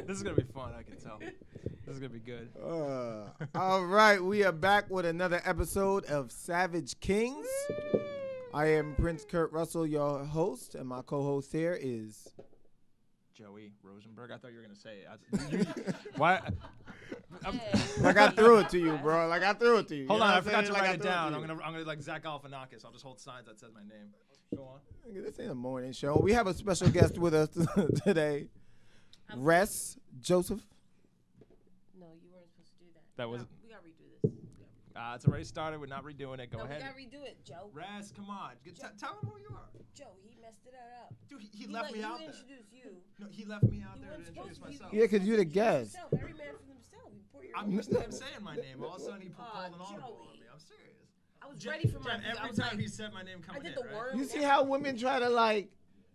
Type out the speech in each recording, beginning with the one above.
This is gonna be fun. I can tell. This is gonna be good. All right, we are back with another episode of Savage Kings. I am Prince Kurt Russell, your host, and my co-host here is Joey Rosenberg. I thought you were gonna say it. Why? Like I threw it to you, bro. Like I threw it to you. Hold You know on, I what I'm forgot to saying? Like, write it threw down. to I'm you. gonna like Zach Galifianakis. I'll just hold signs that says my name. Go on. This ain't a morning show. We have a special guest with us today, Res Joseph. No, you weren't supposed to do that. That was. We gotta redo this. It's already started. We're not redoing it. Go ahead. We gotta redo it, Joe. Raz, come on. Tell him who you are. Joe, he messed it up. Dude, he left me out there. Introduce you. No, he left me out He there to wasn't introduce supposed to. myself. Yeah, because you're the guest. Every man for themselves. You pour your I'm own used to him stuff. saying my name. All of a sudden, he called an audible Joey. on me. I'm serious. I was ready for my. Jen, I every was time like, he said my name I coming did in, the right? worm. You see how women try to like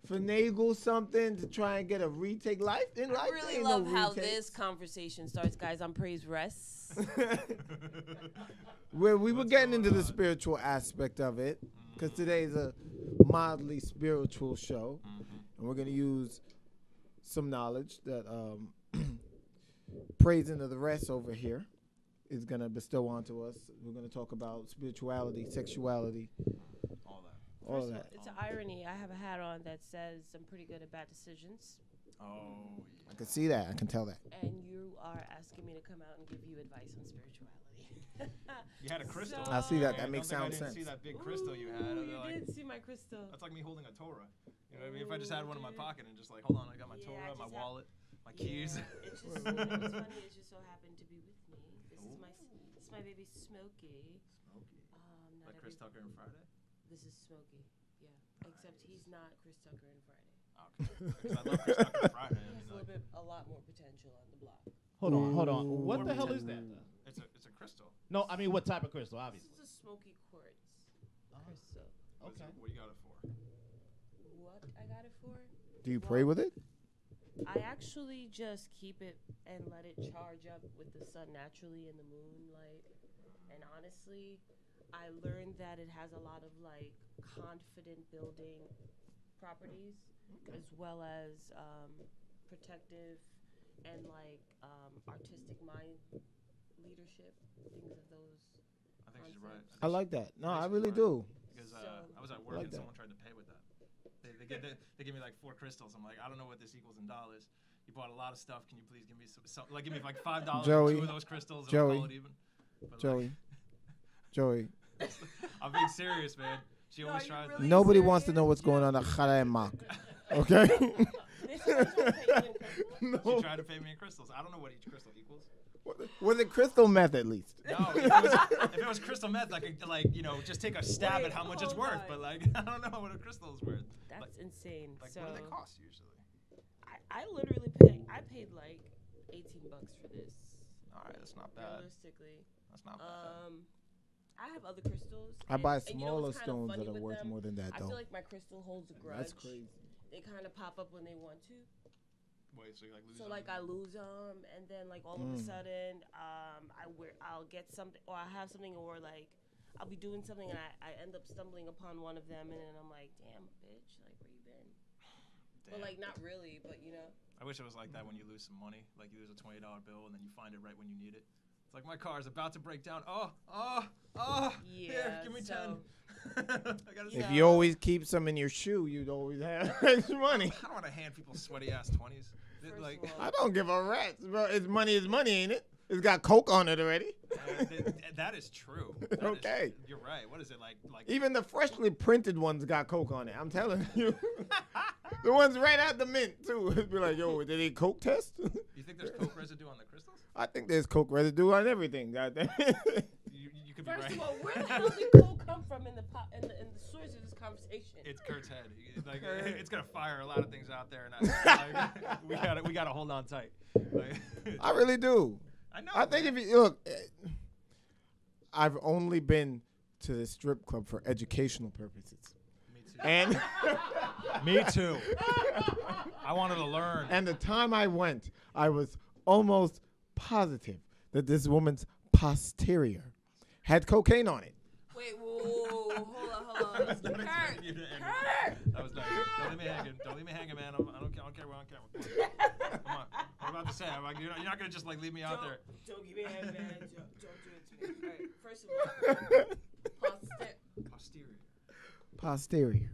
finagle something to try and get a retake life in life? I really Ain't love no how retakes. this conversation starts, guys. I'm Praise Rest. Where we were What's getting going into the on? spiritual aspect of it, because today is a mildly spiritual show, and we're gonna use some knowledge that praising of the rest over here is gonna bestow onto us. We're gonna talk about spirituality, sexuality, All that. all of First of that. all, it's an irony. I have a hat on that says I'm pretty good at bad decisions, Oh, I can see that. I can tell that. and you are asking me to come out and give you advice on spirituality. you had a crystal. I see that. Okay, That makes don't think sound I didn't see sense. that big crystal you had. Ooh, you Like, did see my crystal. that's like me holding a Torah. You know what I mean? If I just had one in my pocket and just like, hold on, I got my Yeah, Torah, I my just have- wallet, my keys. Yeah, it's just, you know, what's funny, it just so happened to be with me. This is my baby Smokey. Smokey. Not Like Chris Tucker and Friday? This is Smokey. Yeah. Except he's not Chris Tucker and Friday. Okay. Because I love Chris Tucker and Friday. He has a lot more potential on the block. Hold on. What the hell is that? It's a crystal. No, I mean, what type of crystal, This obviously? is a smoky quartz crystal. Okay. What you got it for? What I got it for? Do you pray with it? I actually just keep it and let it charge up with the sun naturally and the moonlight. And honestly, I learned that it has a lot of like confident building properties, as well as protective and like artistic mind leadership, things of those. I think she's right. I like that. No, I She's really right. do. Because So- I was at work like and that. someone tried to pay with that. They give me like 4 crystals. I'm like, I don't know what this equals in dollars. You bought a lot of stuff. Can you please give me some like give me like $5 Joey, for 2 of those crystals and Joey, we'll call it even. But, Joey. Joey. I'm being serious, man. She No, always are you tries. really Nobody wants to serious, know what's going Joe? on at Kharamak. Okay? This is what you're paying in crystals? She No. tried to pay me in crystals. I don't know what each crystal equals. Was it crystal meth at least? No, if it was crystal meth, I could like just take a stab at how much it's hold worth. on. But like I don't know what a crystal is worth. That's insane. Like So what do they cost usually? I literally paid like $18 for this. All right, that's not bad. Realistically. That's not bad. I have other crystals. I buy and you know smaller what's kinda stones funny that are with worth them? more than that, I though. feel like my crystal holds a grudge. That's crazy. They kind of pop up when they want to. Wait, so you like lose? So them? like I lose them, and then like all of a sudden, I'll get something, or I have something, or like I'll be doing something, and I end up stumbling upon one of them, and then I'm like, damn, bitch, like where you been? But Damn. like not really, but you know. I wish it was like that when you lose some money, like you lose a $20 bill and then you find it right when you need it. It's like my car is about to break down. Oh, here, Yeah, give me so- 10. I gotta You If know. you always keep some in your shoe, you'd always have extra money. I don't want to hand people sweaty ass 20s. First Like, of all, I don't give a rat's, bro. It's money, ain't it? It's got Coke on it already. that is true. That is- Okay. you're right. What is it like? Even the freshly printed ones got Coke on it. I'm telling you. The ones right out the mint, too. It'd be like, yo, did they Coke test? You think there's Coke residue on the crystals? I think there's Coke residue on everything. Goddamn. You could be first right. of all, where the hell did Coke come from in the source of this conversation? It's Kurt's head. Like, Kurt. it's gonna fire a lot of things out there, and like, we gotta hold on tight. Like, I really do. I know. I think man. if you look, I've only been to the strip club for educational purposes. Me too. And Me too. I wanted to learn. and the time I went, I was almost positive that this woman's posterior had cocaine on it. Wait, whoa, hold on. That was Kurt, nice. Kurt! That was nice. Don't let me hang Don't leave me hanging, man. I don't care. We're on camera. Come on. I'm about to say. You're not gonna just like leave me out there. Don't give me a hand, man. Don't do it to me. All right. First of all, Posterior. Posterior.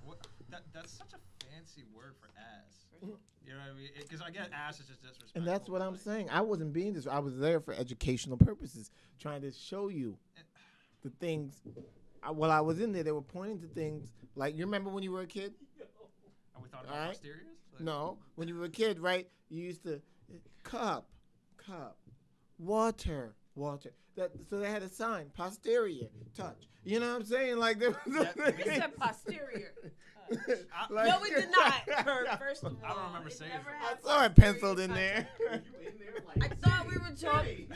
What? That's such a fancy word for ass. You know what I mean? Because I get ass is just disrespectful. And that's what I'm like, saying. I wasn't being this. I was there for educational purposes, trying to show you the things. While I was in there, they were pointing to things like, you remember when you were a kid? And we thought All about right. posteriors? Like, No, when you were a kid, right? You used to cup, water. So they had a sign, posterior, touch. You know what I'm saying? Like there was we said posterior. like, No, we did not. First of all, I don't remember saying never it. I had saw it posterior penciled in touch. there. I thought we were talking.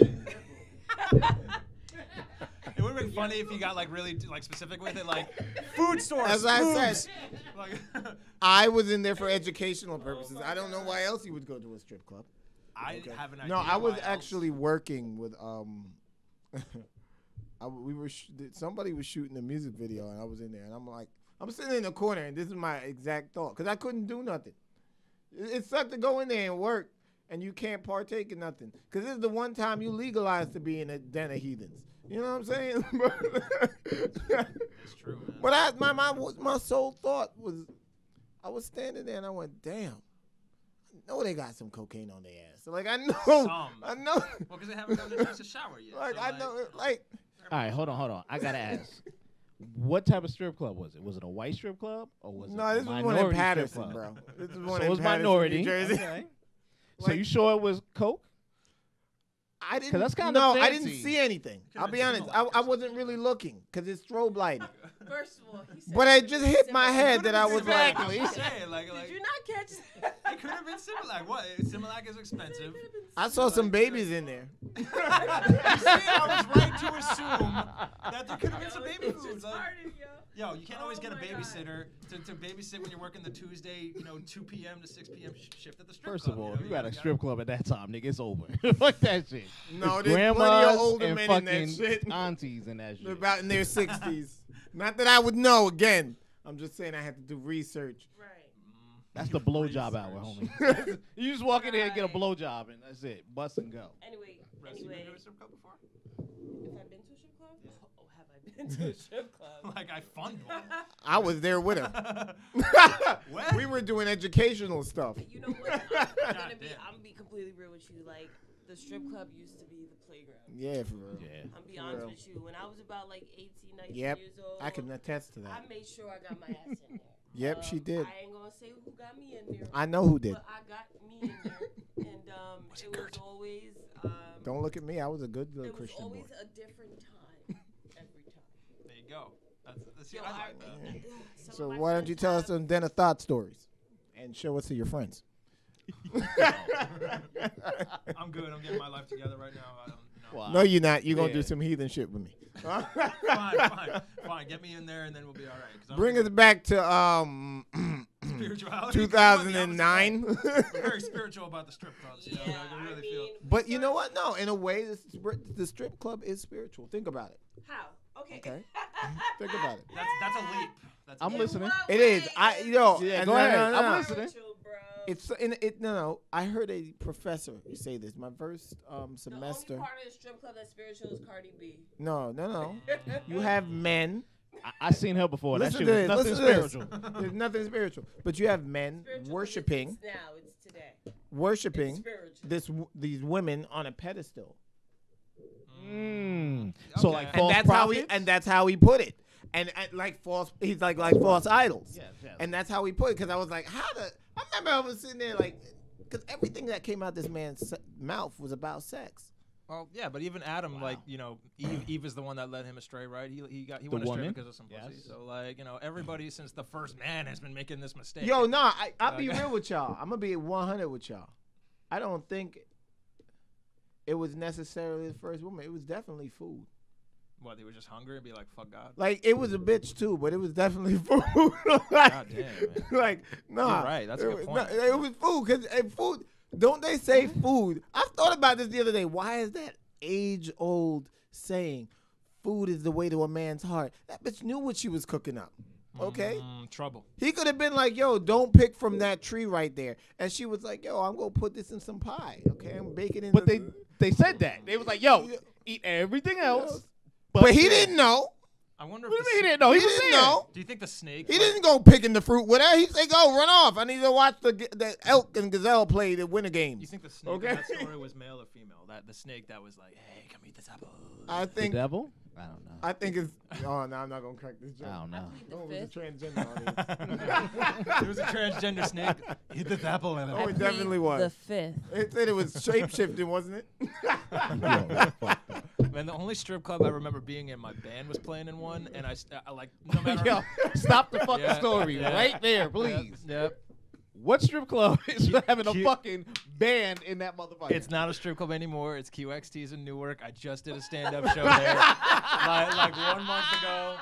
It would have been funny if you got like really like specific with it, like food stores. As I boobs. said, Like, I was in there for educational purposes. I don't know why else you would go to a strip club. I have an idea. No, I was why else. actually working with somebody was shooting a music video and I was in there and I'm sitting in the corner and this is my exact thought because I couldn't do nothing. It sucked to go in there and work and you can't partake in nothing because this is the one time you legalized to be in a den of heathens. You know what I'm saying? It's true, man. But my sole thought was I was standing there and I went, damn. I know they got some cocaine on their ass. So like I know. Well, because they haven't gotten a chance to shower yet. Like so, I know, like All right, hold on. I gotta ask. What type of strip club was it? Was it a white strip club or was it no, a this was one in minority strip Patterson, club? bro. This is So one it in was Patterson, minority. New Jersey. Okay. So Like- you sure it was coke? I didn't. that's kinda no, I didn't fancy. see anything. I'll be honest. I wasn't really looking because it's strobe lighting. First of all, he said But it just hit my head that I was like, Exactly. I'm saying, like, Did you not catch that? it could have been Similac. What? Similac is expensive. I saw some babies in there. You see, I was right to assume that there could have been some baby It's food. Like, retarded, yo. yo, you can't always Oh get a my God. babysitter to babysit when you're working the Tuesday, 2 p.m. to 6 p.m. Shift at the strip First club. of all, know? if you got a gotta- strip club at that time, nigga, it's over. Fuck that shit. No, there's Grandmas plenty of older and men in fucking that shit. aunties in that shit. They're about in their 60s. Not that I would know. Again, I'm just saying I had to do research. Right. That's the blowjob hour, homie. You just walk in there and get a Right. blowjob, and that's it. Bust and go. Anyway, Russ, you been to a strip club before? If I've been to a strip club? Oh, have I been to a strip club? Like I fund one. I was there with her. What? We were doing educational stuff. You know what? I'm gonna damn. be completely real with you. Like, the strip club used to be the playground. Yeah, for real. Yeah. I'm be For honest real. with you. When I was about like 18, 19 Yep, years old, I can attest to that. I made sure I got my ass in there. Yep, she did. I ain't gonna say who got me in there. I know who did. But I got me in there, and it was always Don't look at me. I was a good little it was Christian boy. always a different time every time. There you go. That's Yo, I like that. some So of my why don't you friends tell us have- some den of thought stories and show us to your friends? I'm good. I'm getting my life together right now. I don't, Wow. No, you're not. You're gonna do Yeah. some heathen shit with me. fine. Get me in there and then we'll be all right. 'Cause I'm Bring us back to spirituality. 2009. I'm very spiritual about the strip clubs. You know, Yeah, I really I feel. mean, But you know what? No, in a way, the strip club is spiritual. Think about it. How? Okay. Okay. Think about it. That's a leap. That's a I'm leap. listening. It is. Yeah, go ahead. I'm listening. It's in it. No. I heard a professor say this. My first semester. The only part of the strip club that's spiritual is Cardi B. No. You have men. I seen her before. Listen That shit to was this. nothing Listen to spiritual. this. There's nothing spiritual. But you have men Spiritual worshiping, It's now. It's today. It's worshiping spiritual. these women on a pedestal. Mm. So Okay. like And false That's how he put it. And like false, he's like false idols. Yes. And that's how he put it. Because I was like, I remember I was sitting there like, because everything that came out this man's mouth was about sex. Well, yeah, but even Adam, Wow. like, Eve is the one that led him astray, right? He went astray woman? because of some pussy. Yes. So like, everybody since the first man has been making this mistake. Yo, nah, I'll be Okay. real with y'all. I'm going to be 100 with y'all. I don't think it was necessarily the first woman. It was definitely food. What, they were just hungry and be like, fuck God. Like, it was a bitch too, but it was definitely food. Like, God damn, man. like, nah. You're right. That's a good point. It was food. Because food, don't they say food? I thought about this the other day. Why is that age-old saying, food is the way to a man's heart? That bitch knew what she was cooking up. Okay. Trouble. He could have been like, yo, don't pick from that tree right there. And she was like, yo, I'm going to put this in some pie. Okay, I'm baking it in But the- they said that. They was like, yo, eat everything else. But he didn't know. I wonder What if do you mean he didn't know? He He was didn't there. know. Do you think the snake? He like- didn't go picking the fruit with her. He said, go, run off. I need to watch the elk and gazelle play the winter You games. think the snake Okay. in that story was male or female? That the snake that was like, hey, come eat this apple. I The think devil? I don't know. I think it's. Oh, no, I'm not going to crack this joke. I don't know. The Oh, it was a fifth. transgender audience. It was a transgender snake. Eat this apple and Oh, I it plead definitely was. The fifth. It said it was shape shifting, wasn't it? Man, the only strip club I remember being in, my band was playing in one, and I like no matter. Yo, stop the fucking Yeah, story yeah. right there, Yep, please. Yep. What strip club is having a Q- fucking band in that motherfucker? It's not a strip club anymore. It's QXT's in Newark. I just did a stand-up show there, like 1 month ago.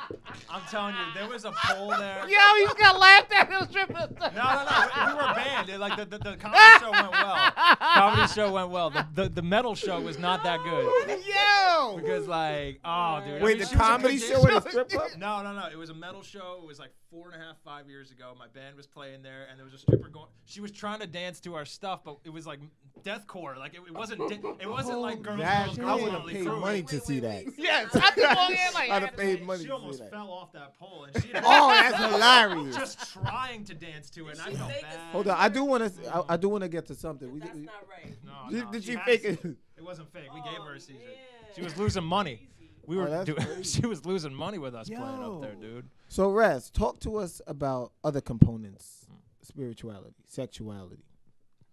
I'm telling you, there was a pole there. Yo, he just got laughed at in the strip club. No. We were a band. The comedy show went well. Comedy show went well. The metal show was not that good. Yo! Because like, oh, dude. I Wait, mean, the she was a comedy good show dancer. at a strip club? No. It was a metal show. It was like 4.5, 5 years ago. My band was playing there, and there was a stripper going. She was trying to dance to our stuff, but it was like deathcore. Like it wasn't. It wasn't like girls. That, girls, I girls would have Motley paid Crue. money to see that. Yes, I think all in like I'd have paid money She to see almost that. fell off that pole, and she. Oh, that's hilarious. Just trying to dance to it, and I felt fake bad. as Hold on, I do want to. I do want to get to something. That's not right. No, Did she had fake to- it? It wasn't fake. We gave her a seizure. man. She was losing money. We were. that's doing. crazy. She was losing money with us playing up there, Yo. dude. So, Rez, talk to us about other components: spirituality, sexuality,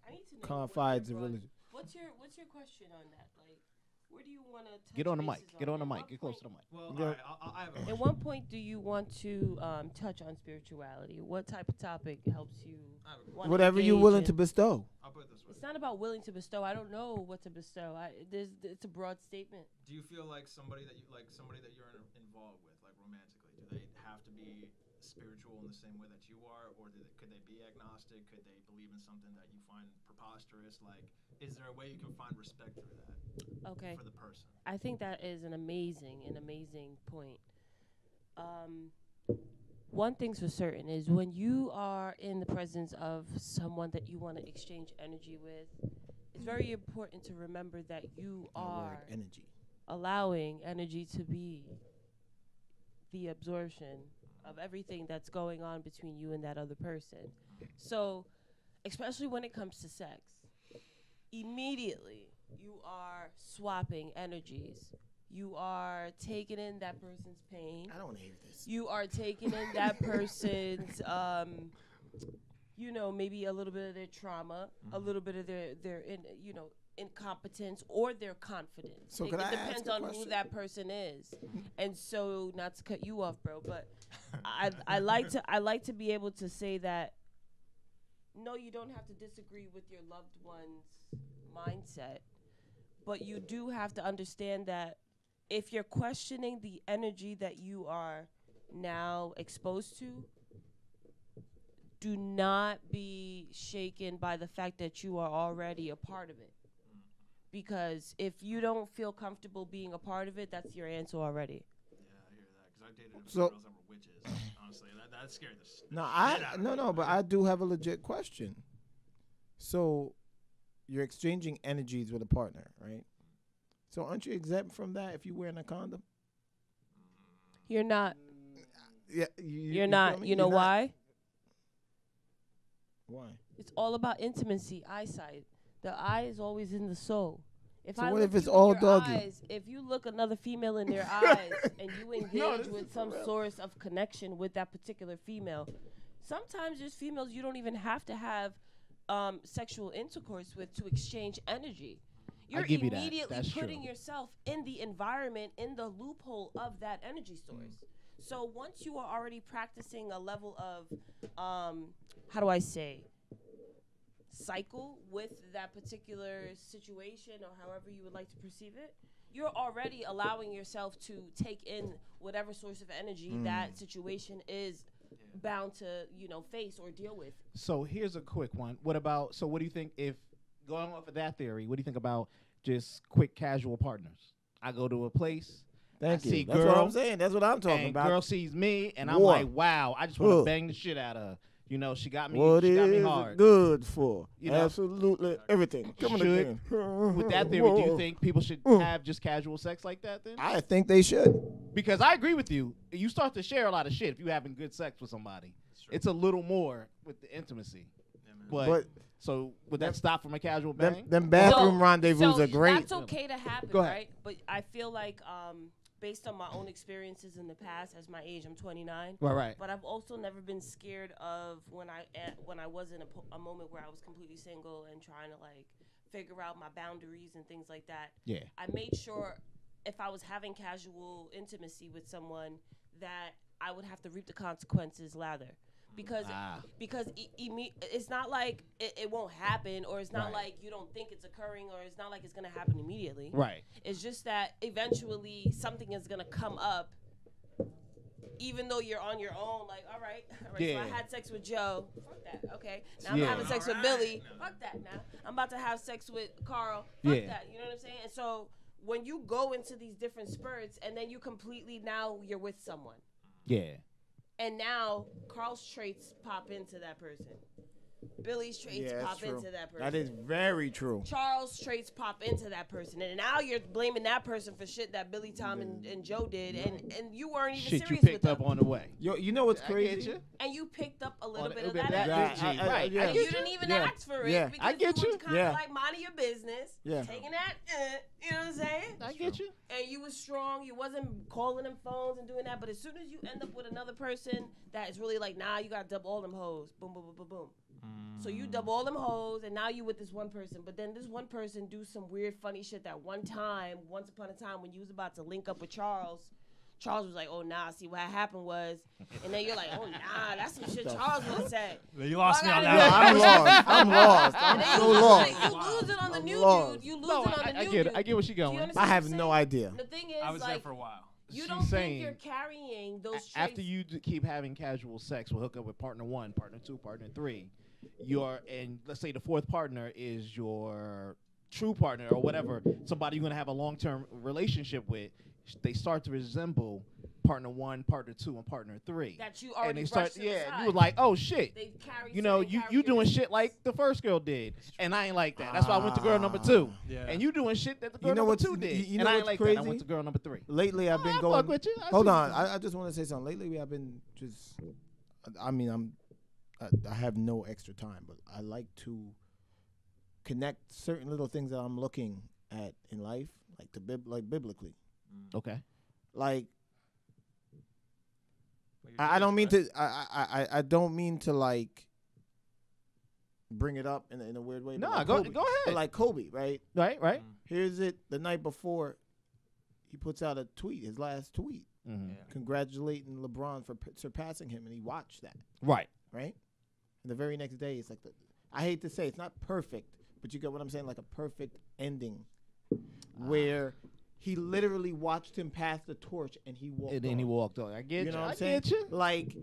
I need to know confides of what your religion. What's your question on that? Like, where do you want to Get on the mic. Get on the At mic. what Get close point- to the mic. Well, Yeah. all right, I have a At question. what point do you want to touch on spirituality? What type of topic helps you? I have a wanna Whatever you're engage willing in? to bestow. I'll put it this way. It's not about willing to bestow. I don't know what to bestow. It's a broad statement. Do you feel like somebody that you're involved with, like romantically, do they have to be spiritual in the same way that you are, or could they be agnostic? Could they believe in something that you find preposterous? Like, is there a way you can find respect through that Okay. for the person? I think that is an amazing point. One thing's for certain is when you are in the presence of someone that you want to exchange energy with, it's very important to remember that you That word, are energy. allowing energy to be the absorption of everything that's going on between you and that other person. So, especially when it comes to sex, immediately you are swapping energies. You are taking in that person's pain. I don't want to hear this. You are taking in that person's, maybe a little bit of their trauma, a little bit of their incompetence or their confidence. So it could I ask depends a on who question? that person is. And so, not to cut you off, bro, but I like to be able to say that no, you don't have to disagree with your loved one's mindset, but you do have to understand that if you're questioning the energy that you are now exposed to, do not be shaken by the fact that you are already a part of it. Because if you don't feel comfortable being a part of it, that's your answer already. Yeah, I hear that because I dated a few So- girls that were witches. Honestly, that scared the shit No, out of me. but I do have a legit question. So, you're exchanging energies with a partner, right? So, aren't you exempt from that if you're wearing a condom? You're not. Yeah, You're not. You know why? Why? It's all about intimacy, eyesight. The eye is always in the soul. If So I what look if it's you in all your doggy? eyes, if you look another female in their eyes and you this engage is with for some real. source of connection with that particular female, sometimes there's females you don't even have to have sexual intercourse with to exchange energy. You're give you that. immediately That's putting true. yourself in the environment, in the loophole of that energy source. So once you are already practicing a level of, how do I say, cycle with that particular situation or however you would like to perceive it, you're already allowing yourself to take in whatever source of energy that situation is bound to, face or deal with. So here's a quick one. What do you think if, going off of that theory, what do you think about just quick casual partners? I go to a place, Thank you. see That's what girl, I'm saying. That's what I'm talking and about. girl sees me, and I'm War. like, wow, I just want to Ugh. bang the shit out of her. You know, she got me. What she got me is hard. it good for? You know, Absolutely everything. Come on should- again. With that theory, do you Whoa. think people should have just casual sex like that then? I think they should. Because I agree with you. You start to share a lot of shit if you're having good sex with somebody. It's a little more with the intimacy. Yeah, man. But, But so would that stop from a casual them, bang? them bathroom So- rendezvous so are great. That's okay to happen, Go ahead. right? But I feel like, based on my own experiences in the past, as my age, I'm 29. Right. But I've also never been scared of when I was in a moment where I was completely single and trying to like figure out my boundaries and things like that. Yeah. I made sure if I was having casual intimacy with someone that I would have to reap the consequences lather. Because it's not like it won't happen, or it's not Right. like you don't think it's occurring, or it's not like it's going to happen immediately. Right. It's just that eventually something is going to come up, even though you're on your own. Like, all right, Yeah. so I had sex with Joe. Fuck that. Okay. Now I'm Yeah. having sex with Alright. Billy. Fuck that now. I'm about to have sex with Carl. Fuck Yeah. that. You know what I'm saying? And so when you go into these different spurts and then you completely, now you're with someone. Yeah. And now Carl's traits pop into that person. Billy's traits Yeah, pop that's true. into that person. That is very true. Charles' traits pop into that person. And now you're blaming that person for shit that Billy, Tom, and Joe did. And you weren't even Shit you serious picked with up them. on the way. Yo, you know what's I get crazy? you. And you picked up a little On bit a of bit that of that energy. energy, right. yeah. And you didn't even Yeah. ask for it Yeah. because I get you you. was kind of Yeah. like minding your business, Yeah. taking that, you know what I'm saying? I get you. And you was strong. You wasn't calling them phones and doing that. But as soon as you end up with another person that is really like, nah, you got to double all them hoes. Boom, boom, boom, boom, boom. So you double all them hoes, and now you with this one person. But then this one person do some weird, funny shit that one time, once upon a time, when you was about to link up with Charles, Charles was like, oh, nah, see, what happened was, and then you're like, oh, nah, that's some shit Charles would have said. You lost me on Fuck that outta one. here. I'm lost. And I'm then so you lost. lose it on the I'm new lost. dude. You lose No, it on the I new get dude. it. I get where she's Do you going. understand I have what I'm no saying? idea. The thing is, I was there like, for a while. you She's don't think saying you're carrying those traits. After you keep having casual sex, we'll hook up with partner 1, partner 2, partner 3. And let's say the fourth partner is your true partner or whatever, somebody you're gonna have a long-term relationship with. They start to resemble partner 1, partner 2, and partner 3. That you And already they start, brushed to the yeah. side. You were like, oh shit. They carry You know, certain you doing shit characteristics. like the first girl did, and I ain't like that. That's why I went to girl number 2. Yeah. And you doing shit that the girl You know number what's- 2 did, you and know I ain't what's like that. I crazy? went to girl number 3. Lately, I've been I going. fuck with you. I Hold see on, what you- I just want to say something. Lately, I've been just. I mean, I have no extra time, but I like to connect certain little things that I'm looking at in life, like biblically. Okay. Like Well, you're I don't mean Jewish, to. I don't mean to like bring it up in a weird way. but No, like go Kobe. ahead. But like Kobe, right? Right. right? Here's it. The night before, he puts out a tweet. His last tweet, Mm-hmm. Yeah. congratulating LeBron for surpassing him, and he watched that. Right. Right? And the very next day, it's like I hate to say it's not perfect, but you get what I'm saying, like a perfect ending, where he literally watched him pass the torch and he walked. And then he off. walked on. I get You know what I I'm saying? get you. Like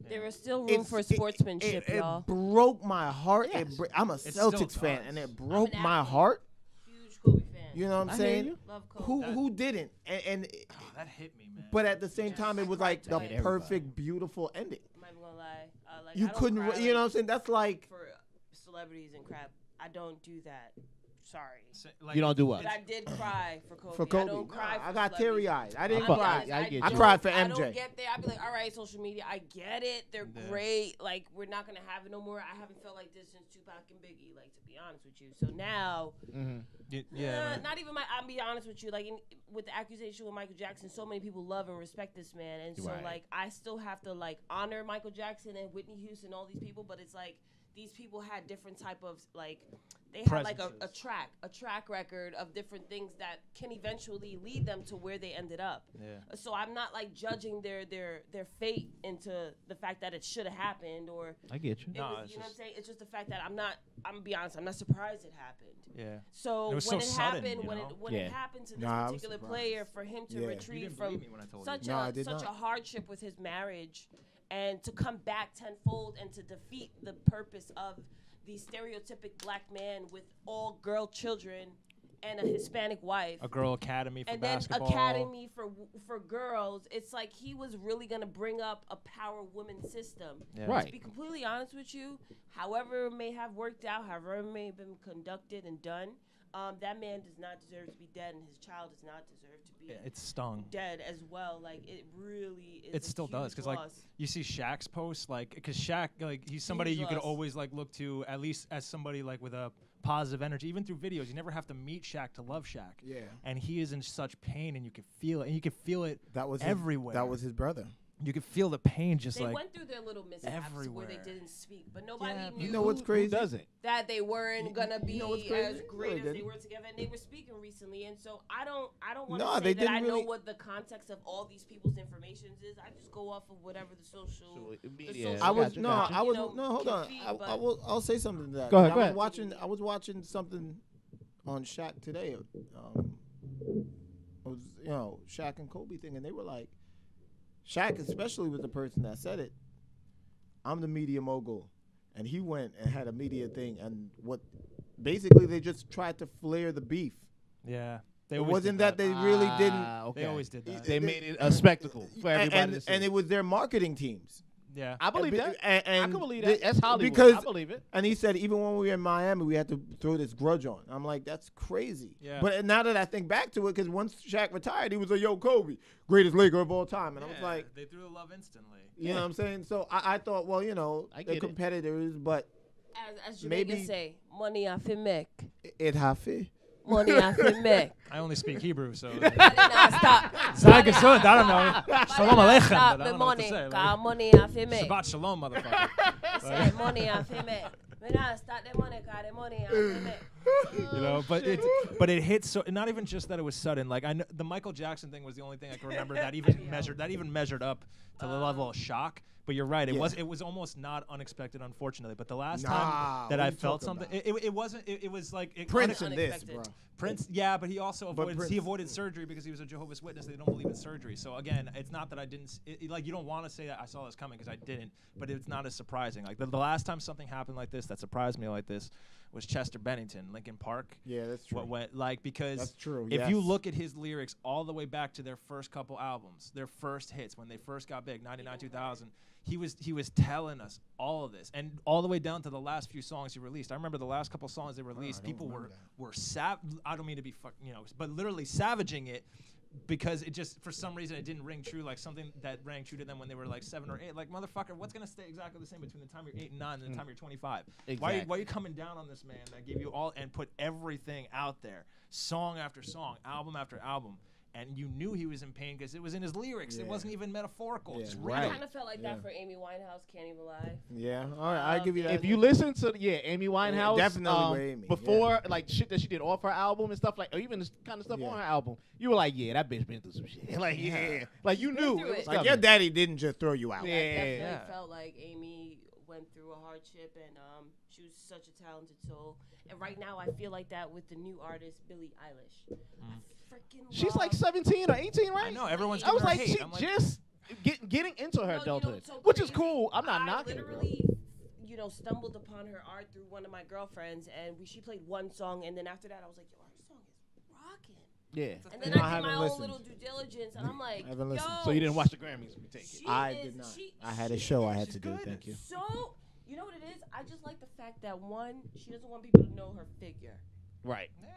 There is still room it's- for it- sportsmanship, it y'all. broke my heart. Yes. I'm a still Celtics fan, does. and it broke an my athlete. heart. Huge Kobe fan. You know what I'm I hear saying? you. Love Kobe. Who didn't? And Oh, that hit me, man. but at the same time, it was like the cried tonight. perfect, beautiful ending. I'm not even gonna lie. Like, You I don't couldn't, cry, you know what I'm like, saying? That's like for celebrities and crap. I don't do that. Sorry. Like, You don't do what? But I did cry for Kobe. for Kobe. I don't cry Nah, for I got celebrities. teary-eyed. I didn't I'll be cry. honest, I get I you. cried for I MJ. don't get there. I'd be like, all right, social media, I get it. They're Yeah. great. Like, we're not gonna have it no more. I haven't felt like this since Tupac and Biggie. Like, to be honest with you. So now, Mm-hmm. Yeah. not even I'll be honest with you. Like, with the accusation with Michael Jackson, so many people love and respect this man, and so Right. like, I still have to like honor Michael Jackson and Whitney Houston, all these people. But it's like these people had different type of like they had like a Presences. track record of different things that can eventually lead them to where they ended up. Yeah. So I'm not like judging their fate into the fact that it should have happened or I get you. it No, was, it's you know what I'm just- saying? It's just the fact that I'm gonna be honest, I'm not surprised it happened. Yeah. So It was when so it sudden, happened, you when know? it Yeah. happened to this Nah, I was particular surprised. player, for him to Yeah. You retreat didn't from believe me when I told such you. No, I a did such not. a hardship with his marriage, and to come back tenfold and to defeat the purpose of the stereotypic black man with all girl children, and a Hispanic wife. A girl academy for and then basketball. academy for girls. It's like he was really gonna bring up a power woman system. Yeah. Right. To be completely honest with you, however it may have worked out, however it may have been conducted and done, that man does not deserve to be dead, and his child does not deserve to be It stung. dead as well. Like, it really is. It still does, because like you see Shaq's posts, like because Shaq, like he's somebody you could loss. always like look to, at least as somebody like with a positive energy, even through videos. You never have to meet Shaq to love Shaq. Yeah. And he is in such pain, and you can feel it, and you can feel it That was everywhere. That was his brother. You can feel the pain, just they like went through their little mishaps where they everywhere. didn't speak, but nobody Yeah, knew You know what's crazy? Who doesn't? that they weren't gonna be know what's as crazy? great No, as they they didn't. were together. And they were speaking recently, and so I don't want to No, say they that I didn't know really- what the context of all these people's information is. I just go off of whatever the social. Yeah, I was gotcha, no, gotcha. I was You know, no. Hold on. confused, I'll say something to that. Go ahead, I go was ahead. watching. I was watching something on Shaq today. It was Shaq and Kobe thing, and they were like, Shaq especially was the person that said it. I'm the media mogul, and he went and had a media thing, and what basically they just tried to flare the beef. yeah. They It always wasn't did that they really didn't. Okay. They always did that. They made it a spectacle for everybody and, to see. and it was their marketing teams. Yeah. I believe that. And I can believe they- that. That's Hollywood. Because I believe it. And he said even when we were in Miami, we had to throw this grudge on. I'm like, that's crazy. Yeah. But now that I think back to it, because once Shaq retired, he was like, yo, Kobe, greatest Laker of all time. And I was Yeah, like, they threw the love instantly. you know what I'm saying? So I thought, well, I they're get it. competitors, but As Jamaicans maybe- say, money I fi make, it happy. money I fi make. I only speak Hebrew, so. Nah, stop. Zag is good. I don't know. Shalom Aleichem. Stop but I the don't know what to money, say. cause Like, money I fi make. Shabbat shalom, motherfucker. Say money I fi make. Me nah stop the money, cause the money I fi make. You know, but it hit so. Not even just that it was sudden. Like I know the Michael Jackson thing was the only thing I can remember that even measured up to the level of shock. But you're right. Yeah. It was almost not unexpected, unfortunately. But the last Nah, time that what I you felt talking something, it wasn't. It was like Prince in this, unexpected. bro. Prince, yeah, but he also But avoided, Prince- he avoided surgery because he was a Jehovah's Witness. They don't believe in surgery. So again, it's not that I didn't like you don't want to say that I saw this coming because I didn't, but it's not as surprising. Like the last time something happened like this that surprised me like this was Chester Bennington, Linkin Park. Yeah, that's true. What went like because That's true, if you yes. look at his lyrics all the way back to their first couple albums, their first hits when they first got big, 99, 2000. He was telling us all of this, and all the way down to the last few songs he released. I remember the last couple songs they released. don't People remember were I don't mean to be but literally savaging it because it just for some reason it didn't ring true, like something that rang true to them when they were like 7 or 8. Like motherfucker, what's gonna stay exactly the same between the time you're 8 and 9 and the time you're 25? Why are you coming down on this man that gave you all and put everything out there, song after song, album after album? And you knew he was in pain because it was in his lyrics. It Yeah. wasn't even metaphorical. Yeah, Just right. I real. kind of felt like that for Amy Winehouse. Can't even lie. Yeah, all right, I give you that. If you listen to Amy Winehouse, definitely with Amy, before like shit that she did off her album and stuff like, or even this kind of stuff Yeah. on her album, you were like, yeah, that bitch been through some shit. Like, yeah, like you knew. through It was it. like coming. your daddy didn't just throw you out. Yeah. I definitely Yeah. felt like Amy went through a hardship, and she was such a talented soul. And right now, I feel like that with the new artist Billie Eilish. I freaking She's love like 17 or 18, right? I know everyone's. I was giving her like, hate. she I'm like, just getting into her No, you know adulthood, what's so which is crazy? cool. I'm not I knocking it, bro. literally, stumbled upon her art through one of my girlfriends, and she played one song, and then after that, I was like, yo, her song is rocking. Yeah. And then You know, I I did my haven't own listened. little due diligence, and I'm like, I haven't listened. yo, So you didn't watch the Grammys? We take it. she I is- did not. she- I had a she show I is had to do. good. Thank you. So, you know what it is? I just like the fact that one, she doesn't want people to know her figure. Right. yeah.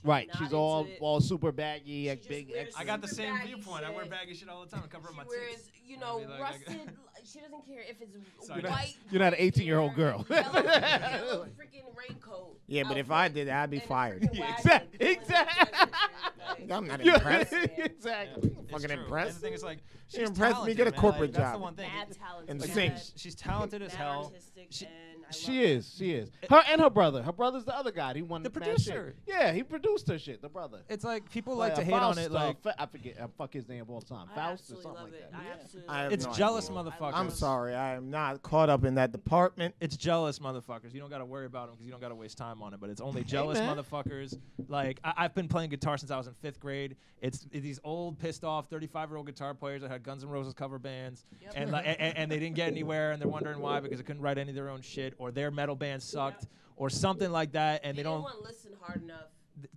Right. not She's into all it. all super baggy, She like just big. wears X- I got the super same baggy viewpoint. I wear shit. baggy shit all the time to cover up She my wears, tits. you I'd know, be like, rusted. She doesn't care if it's Sorry. white. You're not an 18-year-old girl. Yellow freaking raincoat. Yeah, but if I outfit, did that, I'd be and a fired. freaking Yeah, wagon exact- pulling exact- her pictures, like, I'm not Yeah, impressed. exactly. It's Fucking true. impressed. And the thing is, like, You she's impressed me, talented, get a man. corporate That's job. the one thing. mad talented. And mad- sing. She's talented as mad hell. artistic, She- and I She love her. is. She is. Her and her brother. Her brother's the other guy. He won The mad producer. shit. Yeah, he produced her shit. The brother. It's like people like to Faust, hate on it. Like I forget. I fuck his name all the time. I Faust or absolutely something love like it. that. I Yeah. absolutely I have love it's no jealous, idea. motherfuckers. I'm sorry, I am not caught up in that department. It's jealous motherfuckers. You don't got to worry about them because you don't got to waste time on it. But it's only jealous man. motherfuckers. Like I've been playing guitar since I was in 5th grade. It's these old, pissed off 35-year-old guitar players that had Guns N' Roses cover bands, Yep. and like and they didn't get anywhere, and they're wondering why because they couldn't write any of their own shit, or their metal band sucked, or something like that, and they didn't don't. want to listen hard enough.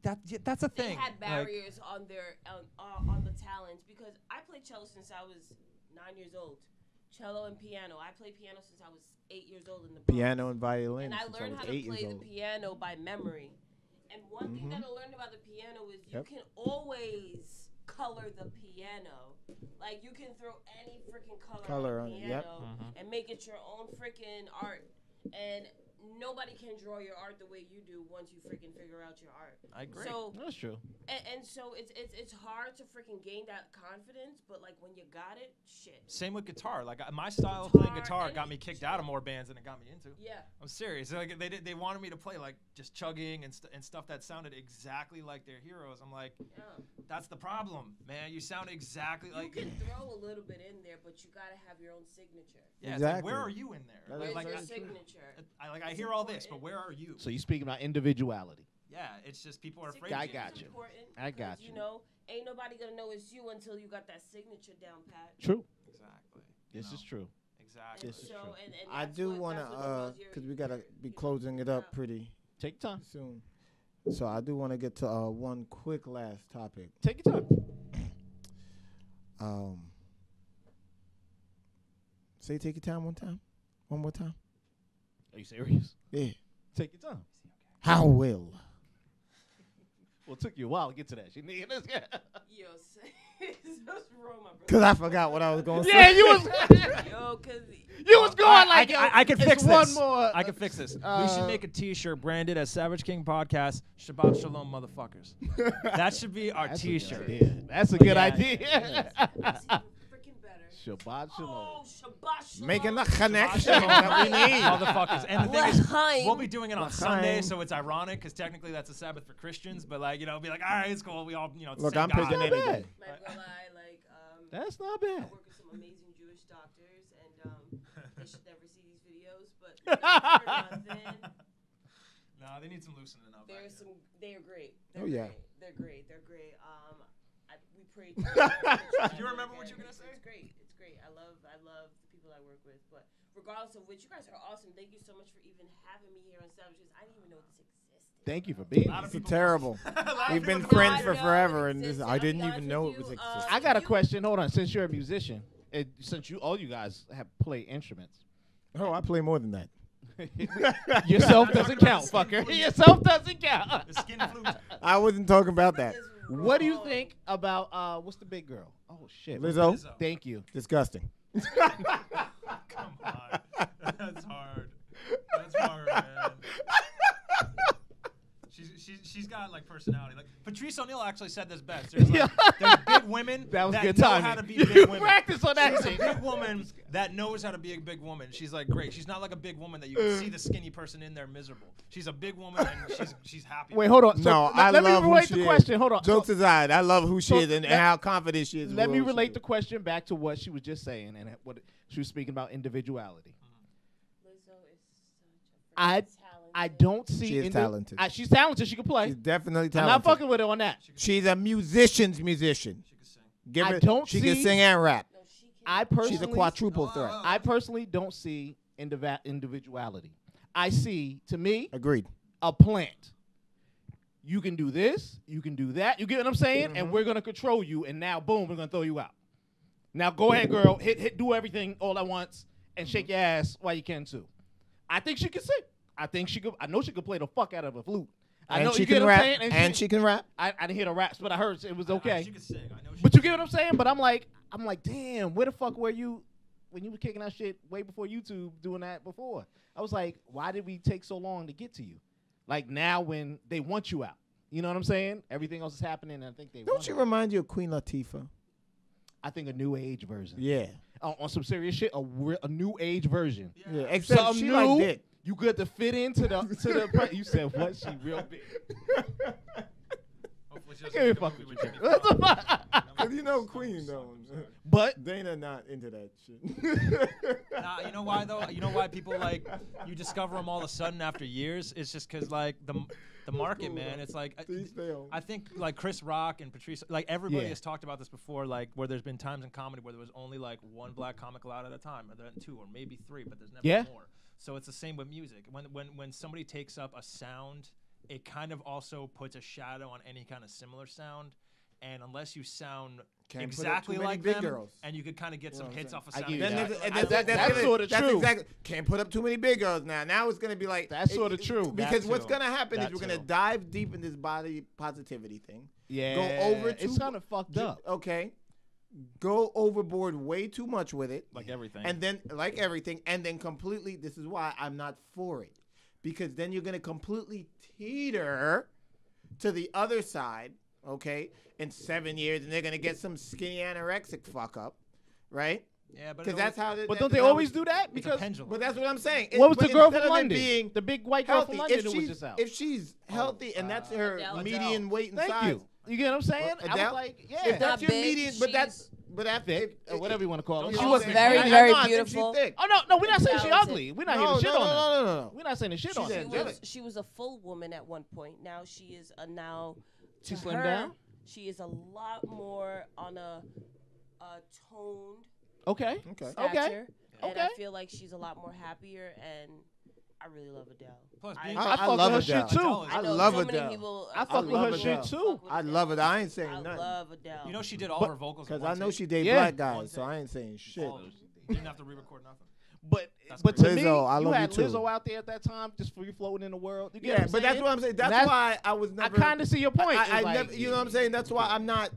that's a They thing. had Like, barriers on their on the talents because I played cello since I was 9 years old. Cello and piano. I played piano since I was 8 years old in the Bronx. Piano and violin. And I since learned was how to 8 play years the old. piano by memory. And one thing that I learned about the piano is you Yep. can always color the piano. Like you can throw any freaking color on on the it, yep. piano and make it your own freaking art. And nobody can draw your art the way you do once you freaking figure out your art. I agree. So That's true. and so it's hard to freaking gain that confidence, but like when you got it, shit. Same with guitar. Like my style of playing Guitar, guitar got me any kicked out of more bands than it got me into. Yeah. I'm serious. Like they wanted me to play like just chugging and stuff that sounded exactly like their heroes. I'm like, Yeah. that's the problem, man. You sound exactly You like. can throw a little bit in there, but you gotta have your own signature. Yeah, it's like, Exactly. where are you in there? That Where's is Like, your very true. signature? I It's hear all this, but important. where are you? So you speaking about individuality. Yeah, it's just people are afraid. I to got Signature's you. important I because, got you. You know, ain't nobody gonna know it's you until you got that signature down pat. True. Exactly. This is true. Exactly. And This is so, true. and I that's do what- want that's what to, allows your- because we got to be you know, closing it up pretty Take your time. soon. So I do want to get to one quick last topic. Take your time. Say take your time one more time. Are you serious? Yeah. Take your time. How will? Well, it took you a while to get to that. You need this. Yo, what's wrong, my brother? Because I forgot what I was going to Yeah, say. you was Yo, cause you was going like yo, I can it's fix one this. more. I can fix this. We should make a T-shirt branded as Savage King Podcast. Shabbat Shalom, motherfuckers. That should be our That's a good T-shirt. idea. That's a good Yeah. idea. that's even freaking better. Shabbat shalom. Oh, Shabbat Shalom. Making the Shabbat connection Shalom, that we need. motherfuckers. And the thing is, L'chaim. we'll be doing it on L'chaim. Sunday, so it's ironic because technically that's a Sabbath for Christians. But like, you know, be like, all right, it's cool. We all, you know, it's Look, the I'm same picking God. any day. Like, well, I like, That's not I bad. work with some amazing Jewish doctors, and they should never see these videos, but not for nothing. No, they need some loosening up. There's back some. They are great. Oh, yeah. They're great. They're great. We prayed. Do you remember what you were gonna say? It's great. It's great. I love the people I work with. But regardless of which, you guys are awesome. Thank you so much for even having me here on Savages. I didn't even know this existed. Thank you for being A lot here. of It's people- terrible. A lot of We've been people don't friends know. for I know forever, it and this, existed. I I'll be didn't even honest know with it was you, existing. I got a You- question. Hold on. Since you're a musician, since all you guys have play instruments, Oh, I play more than that. yourself I'm doesn't talking about count, the skin fucker. flute. Yourself doesn't count. The skin flute. I wasn't talking about that. Is What do you wrong. think about what's the big girl? Oh shit, Lizzo? Lizzo. Thank you. Disgusting. Come on. That's hard. That's hard, man. She's got like personality. Like Patrice O'Neal actually said this best. There's big women That was good know timing. how to be You big women. practice on that She's a shit. big woman that knows how to be a big woman. She's like great. She's not like a big woman that you can see the skinny person in there miserable. She's a big woman and she's happy. Wait, hold on. So No, I let love me who relate she the is. question. Hold on. Jokes aside, I love who she So is and let- how confident she is. Let with me what she relate do. the question back to what she was just saying and what she was speaking about individuality. Lizzo is such a I- freaking talented. I don't see. She is talented. She's talented. She can play. She's definitely I'm talented. not fucking with her on that. She's a musician's musician. She can sing. Give I her, don't she can see- sing and rap. No, she can. I personally, She's a quadruple threat. I personally don't see individuality. I see, to me, Agreed. a plant. You can do this. You can do that. You get what I'm saying? Mm-hmm. And we're gonna control you. And now, boom, we're gonna throw you out. Now, go ahead, girl. Do everything all at once and shake your ass while you can too. I think she can sing. I think she could. I know she could play the fuck out of a flute. I And know she you get can what I'm rap. saying. And she can rap. I didn't hear the raps, but I heard it was okay. She can sing. I know she But you get what I'm saying? But I'm like, damn, where the fuck were you when you were kicking that shit way before YouTube doing that before? I was like, why did we take so long to get to you? Like now when they want you out. You know what I'm saying? Everything else is happening and I think they Don't want she you. remind you of Queen Latifah? I think a new age version. Yeah. On some serious shit, a new age version. Yeah. Except Something she new. like dick. You good to fit into the you said what? She real big. Hopefully she I doesn't can't even make a fuck movie with you. Jenny What the Franklin. fuck? Cause you know Queen though. But Dana not into that shit. Nah, you know why though? You know why people like you discover them all of a sudden after years? It's just because like the market, man. It's like Please stay home. I think like Chris Rock and Patrice, like everybody Yeah. has talked about this before, like where there's been times in comedy where there was only like one black comic allowed at a time, or then two, or maybe three, but there's never Yeah. more. So it's the same with music. When somebody takes up a sound it kind of also puts a shadow on any kind of similar sound. And unless you sound Can't put up exactly too many like big them, girls. and you could kind of get You some know what I'm hits saying? off of I sound. give you Then that. that's sorta true. Exactly. Can't put up too many big girls now. Now it's gonna be like That's sorta true. Because That what's too. gonna happen is That we're gonna too. dive deep in this body positivity thing. Yeah, Go over it's too- kind of fucked up. Okay. Go overboard way too much with it. Like everything. And then like everything, and then completely. This is why I'm not for it, because then you're gonna completely teeter to the other side. Okay, in 7 years, and they're gonna get some skinny anorexic fuck up, right? yeah, but Because that's how. But don't they always do that? it's a Because pendulum. But that's what I'm saying. what was But the girl instead from of it London? being The big white girl from healthy, London who was just out. if she's healthy and that's her Adele. median weight and Thank size. you. You get what I'm saying? I Adele? was like, yeah. If that's Not your big, median, but that's she's thick, or whatever you want to call it. She She Oh, was okay. very, I very know, I think she's beautiful. thick. Oh no, we're not saying she Talented. ugly. We're not No, here to shit no, on her. no. We're not saying the shit She's on her. angelic. She was a full woman at one point. Now she is a She to slimmed her, down? She is a lot more on a toned Okay. Okay. stature, and Okay. I feel like she's a lot more happier. And I really love Adele. Plus, I- being, I fuck love with her Adele. shit too. Adele is- I know love so many Adele. people. I I fuck with love her Adele. shit too. fuck with I Adele. love it. I ain't saying I nothing. love Adele. you know, she did all But- her vocals. Because in I one know take. she date Yeah. black One guys, so take. I ain't saying shit. All of them. You didn't have to re-record nothing. But That's but to crazy. me, Lizzo, I you love had you too. Lizzo out there at that time, just free floating in the world. You get Yeah, what I'm but that's saying? what I'm saying. That's That's- why I was I never. kind of see your point. I It's like, never. You know what I'm saying? That's why I'm not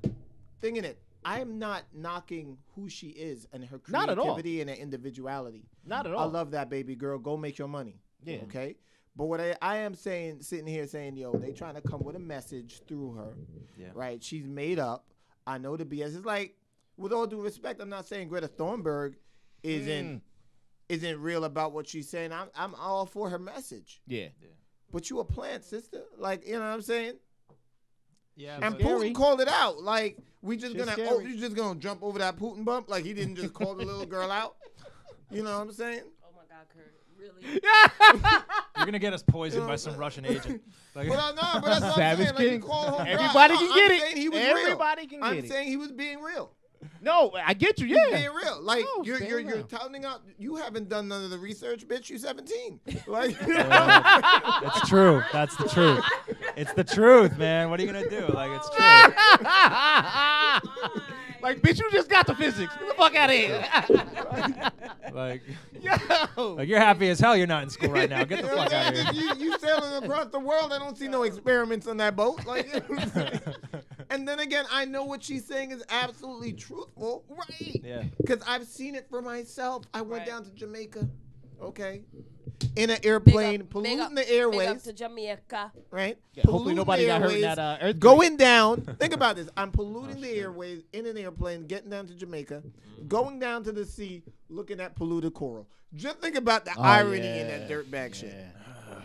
thinking it. I am not knocking who she is and her Not at all. creativity and her individuality. Not at all. I love that baby girl. Go make your money. Yeah. Okay. But what I am saying, sitting here saying, yo, they trying to come with a message through her. Yeah. Right. She's made up. I know the BS. It's like, with all due respect, I'm not saying Greta Thunberg isn't real about what she's saying. I'm all for her message. Yeah. But you a plant, sister. Like, you know what I'm saying? Yeah, And but Scary. Putin called it out. Like, we just Shit's gonna scary. you just gonna jump over that Putin bump? Like he didn't just call the little girl out. You know what I'm saying? Oh my God, Kurt, really? you're gonna get us poisoned by some Russian agent. Like, But I know, but that's what Savage I'm saying. King. Like, you call her Everybody out. can I'm get it. saying he was Everybody real. can I'm get it. saying he was being real. No, I get you. He's Yeah. being real. Like No, you're stand you're around. telling out. You haven't done none of the research, bitch. You're 17. Like it's true. That's the truth. It's the truth, man. What are you gonna do? Like, it's true. Like, bitch, you just got the physics. Get the fuck out of here. Like, Yo. like you're happy as hell. You're not in school right now. Get you the know what fuck out I'm of saying? here. You sailing across the world. I don't see no experiments on that boat. Like, you know what I'm saying? And then again, I know what she's saying is absolutely truthful, right? Yeah. Because I've seen it for myself. I went Right. down to Jamaica, okay, in an airplane, polluting the Big up airways, to Jamaica. right? Yeah, hopefully Polluting nobody the got hurt in airways, that earthquake. Going down, think about this. I'm polluting the shit. airways in an airplane, getting down to Jamaica, going down to the sea, looking at polluted coral. Just think about the Oh, irony yeah. in that dirtbag shit.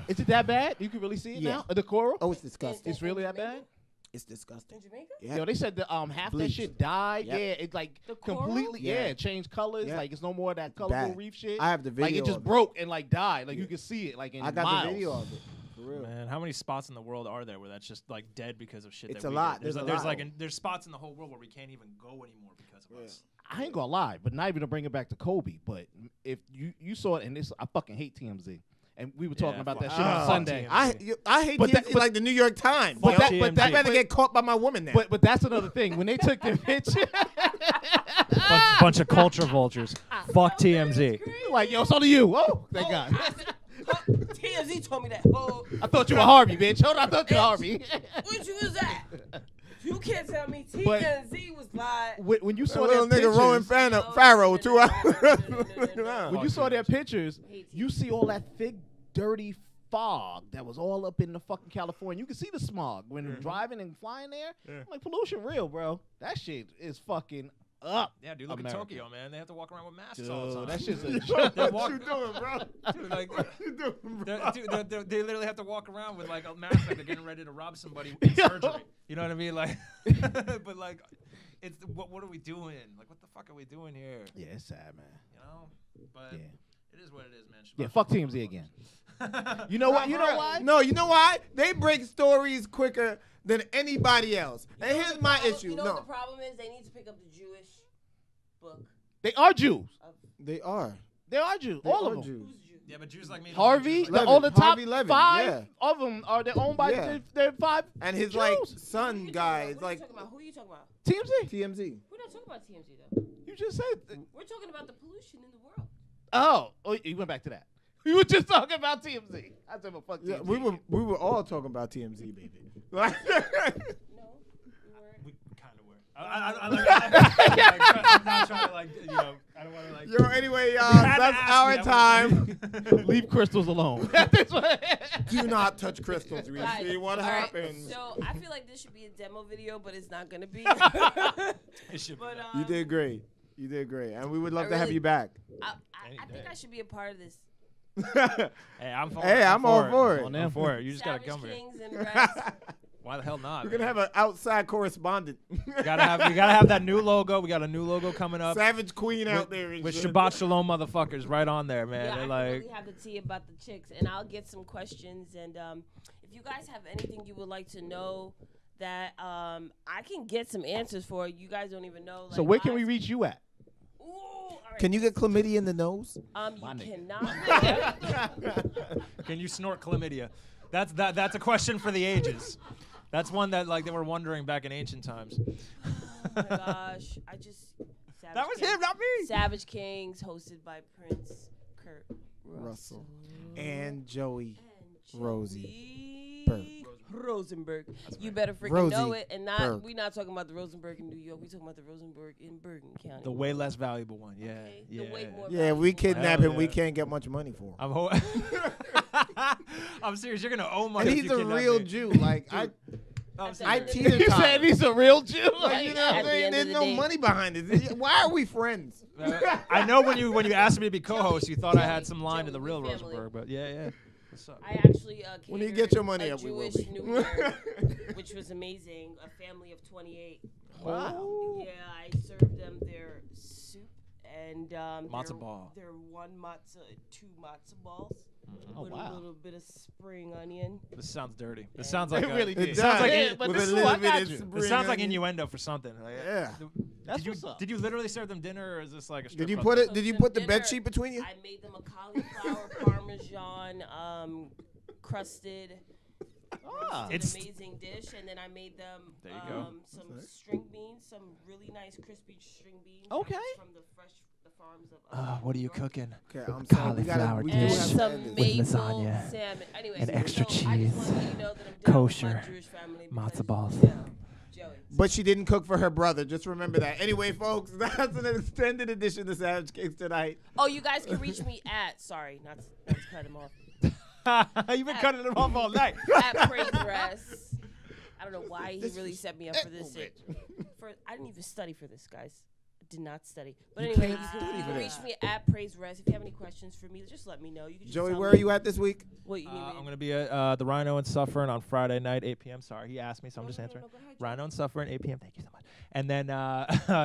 Is it that bad? You can really see it Yeah. now? The coral? Oh, it's disgusting. It's really that bad? It's disgusting. In Jamaica? Yeah. Yo, they said that half that Bleached. shit died. Yep. Yeah, it's like The coral? completely. Yeah, Yeah. it changed colors. Yeah. Like it's no more of that colorful Bad. reef shit. I have the video. Like it just of broke and like died. Like you Yeah. could see it. Like in I got miles. the video of it. For real. Man, how many spots in the world are there where that's just like dead because of shit? It's that a we lot. did? There's, There's a there's lot. like there's spots in the whole world where we can't even go anymore because of Yeah. us. I ain't gonna lie, but not even to bring it back to Kobe. But if you saw it, and this, I fucking hate TMZ. And we were talking Yeah, about that fuck- shit on Oh, Sunday. TMZ. I hate But that- TMZ but- like the New York Times. But yo. that- but that- I better but- get caught by my woman now. But that's another thing. When they took their picture, Bunch of culture vultures. Fuck TMZ. like yo, it's only you. Oh, thank God. TMZ told me that. Oh, I thought you were Harvey, bitch. Hold on, I thought you were Harvey. which was that? You can't tell me But- TMZ was like. when you That saw little their nigga Rowan pictures, Farrow too. when you saw their pictures, Hate you see all that thick, dirty fog that was all up in the fucking California. You can see the smog when driving and flying there. Yeah. I'm like, pollution real, bro. That shit is fucking up. Yeah, dude, look America. at Tokyo, man. They have to walk around with masks all the Dude, time. that shit's a They joke. walk- you doing, bro? Dude, like, What you doing, bro? they literally have to walk around with like a mask, like they're getting ready to rob somebody in surgery. You know what I mean? Like, but like, it's what are we doing? Like, what the fuck are we doing here? Yeah, it's sad, man. You know? But Yeah. it is what it is, man. Yeah, fuck TMZ again. You know what? You know why? No, you know why? They break stories quicker than anybody else. And You know here's what the my problem- issue. You know No, what the problem is? They need to pick up the Jewish book. They are Jews. they are. They are Jews. They all are of them. Jews. Who's Jew? Yeah, but Jews like me. don't Harvey, like Jews like all the top Harvey Levin, 5 yeah. of them are they're owned by Yeah. they're 5 And his Jews. like Who son you guy is talking about? like Who are you talking about? TMZ. TMZ. We're not talking about TMZ though. You just said. We're talking about the pollution in the world. Oh, you went back to that. We were just talking about TMZ. I said, well, fuck Yeah, TMZ. we were all talking about TMZ, baby. Like, No, we weren't. We kind of were. I'm not trying to like, you know, I don't want to like. yo, anyway, y'all, You had to that's ask our me, I time. would've- Leave crystals alone. That's what- Do not touch crystals. We Guys, see what all right, happens. So I feel like this should be a demo video, but it's not gonna be. It should be. But You did great. You did great, and we would love I to have really- you back. I think I should be a part of this. Hey, I'm for Hey, it. I'm all for On it. them. I'm for it. You just gotta Savage come here. Kings and Rest. Why the hell not? We're gonna man? have an outside correspondent. We gotta have that new logo. We got a new logo coming up. Savage Queen out there. and With shit. Shabbat Shalom motherfuckers right on there, man. Yeah, I They're can like, really have the tea about the chicks, and I'll get some questions. And if you guys have anything you would like to know that I can get some answers for, you guys don't even know. Like, So where can mine- we reach you at? Ooh, all right. Can you get chlamydia in the nose? You My nigga. cannot. can you snort chlamydia? That's a question for the ages. That's one that like they were wondering back in ancient times. Oh my gosh, I just. Savage That was Kings- him, not me. Savage Kings, hosted by Prince Kurt Russell. And Joey. and Rosie Joey Rosenberg. You better freaking Rosie know it. And Berg. we're not talking about the Rosenberg in New York. We're talking about the Rosenberg in Bergen County. The way less valuable one. Yeah, Okay, yeah. the way more Yeah, we valuable kidnap Hell him. We yeah. can't get much money for him. I'm I'm serious. You're gonna owe money. And if he's you a kidnap real me. Jew. Like I I'm At the serious. end of the teeter day- You said he's a real Jew. Like, you know what At I'm the saying? end of There's the no day- money behind it. Why are we friends? I know when you asked me to be co-host, you thought I had some line to the Joey, real we family. Rosenberg, but yeah. What's up? I actually When you catered get your money a up, we will Jewish be. New Year, which was amazing. A family of 28. Wow. Yeah, I served them their soup and Matzo their, ball. their one matzah, 2 matzah balls Oh, with wow. a little bit of spring onion. This sounds dirty. This sounds like It really It did. does. sounds like Yeah, it- but with this a is little what I bit got of you. spring This sounds like onion. innuendo for something. Like, Yeah. That's did you what's up. did you literally serve them dinner, or is this like a strip Did you club put thing? it? Did you Some put the dinner. bed sheet between you? I made them a cauliflower parmesan crusted. Ah. It's an It's- amazing dish, and then I made them There you go. some Okay. string beans, some really nice crispy string beans. Okay. From the farms of. What are you New York. cooking? Okay, I'm sorry. We gotta. Cauliflower We do And dish. have to some end this. maple lasagna salmon. Anyway, and extra so I just cheese, wanted you to know that I'm down kosher, with my Jewish family matzo because, balls. Yeah, Joey. But she didn't cook for her brother. Just remember that. Anyway, folks, that's an extended edition of Savage Kings tonight. Oh, you guys can reach me at. Sorry, not to cut him off. You've been cutting it off all night. At Praise Rest. I don't know why he This really is set me up for this. excellent. I didn't even study for this, guys. I did not study. But You anyway, can't you study can, you for can this. reach me at Praise Rest. If you have any questions for me, just let me know. You can just Joey, tell where me are you at this week? What you need me I'm to going to be at the Rhino and Suffering on Friday night, 8 p.m. Sorry, he asked me, so I'm just answering. go ahead, Joey. Rhino and Suffering, 8 p.m. Thank you so much. And then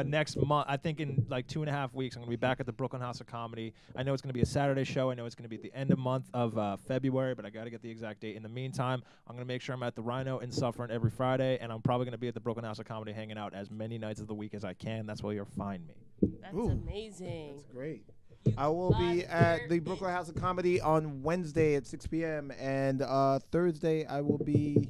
next month, I think in like 2.5 weeks, I'm going to be back at the Brooklyn House of Comedy. I know it's going to be a Saturday show. I know it's going to be at the end of month of February, but I got to get the exact date. In the meantime, I'm going to make sure I'm at the Rhino and Suffering every Friday, and I'm probably going to be at the Brooklyn House of Comedy hanging out as many nights of the week as I can. That's where you'll find me. That's Ooh. amazing. That's great. You I will be got at there the it. Brooklyn House of Comedy on Wednesday at 6 p.m. And Thursday, I will be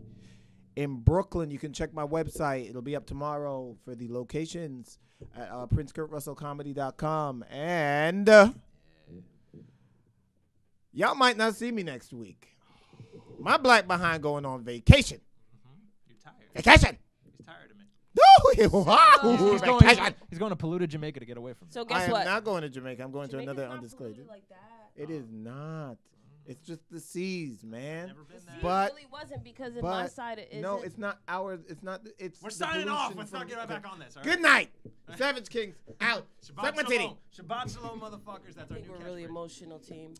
in Brooklyn. You can check my website. It'll be up tomorrow for the locations at PrinceKurtRussellComedy.com. And y'all might not see me next week. My black behind going on vacation. You're tired. Vacation. He's tired of me. Woo! He's Vacation. going to polluted Jamaica to get away from me. So I guess am what? not going to Jamaica. I'm going to Jamaica's another not undisclosed. polluted like that. It is not. It's just the seas, man. Never been there. But- it really wasn't because in my But side it isn't. no, it's not ours. It's not. It's. We're the signing off. pollution Let's from not get the- back on this. All right? Good night, Savage Kings out. Shabbat Suck my titty. shalom. Shabbat shalom, motherfuckers. That's I our think new we're a really catchphrase. emotional team.